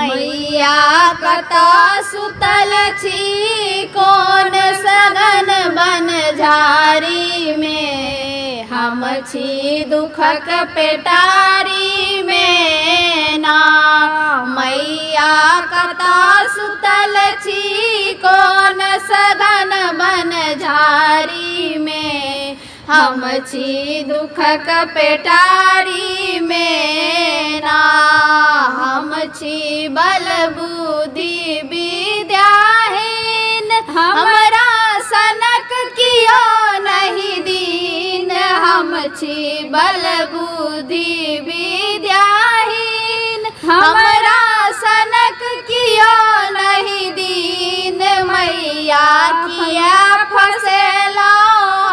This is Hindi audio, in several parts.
मैया कता सुतल छी कौन सघन बन झारी में। हम छी दुखक पेटारी में ना। मैया कता सुतल छी कौन सघन बन झारी में। हम छी दुखक पेटारी में ना। हम छी बल बुद्धि विद्याहीन हमरा सनक कियो नहीं दीन। हम छी बल बुद्धि विद्याहीन हमरा सनक कियो नहीं दीन। मैया किया फसेला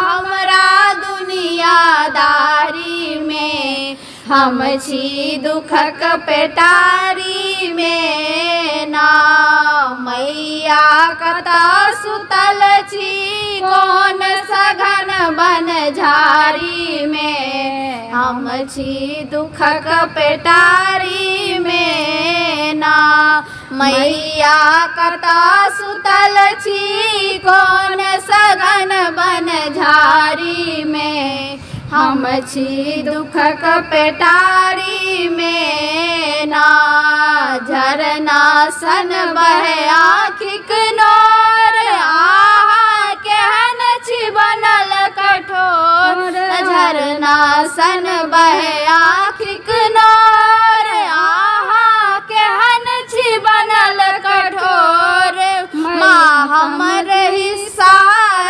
हमरा दुनियादारी में। हम छी दुखक पेटारी में ना। मैया कता सुतल छी कौन सघन बन झारी में। हम छी दुखक पेटारी में ना। मैया कता सुतल छी कौन सघन बन झारी में। हम छी दुखक पेटारी में ना। झरना सन बहे आँखिक नोर आहा केहन छी बनल कठोर। झरना सन बहे आँखिक नोर आहा केहन छी बनल कठोर। माँ हमर हिस्सा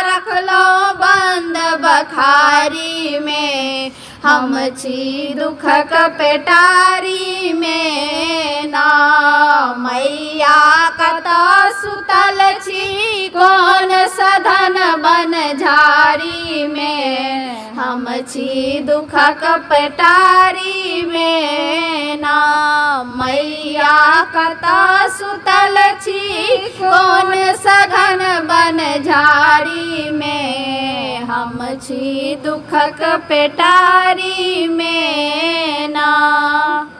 रखलो बंद बखारी में। हम छी दुखक पेटारी में ना। मैया कता सुतल छी कौन सघन बन झारी में। हम छी दुखक पेटारी में ना। मैया कता सुतल छी कौन सघन बन झारी में। हम छी दुखक पेटारी में ना।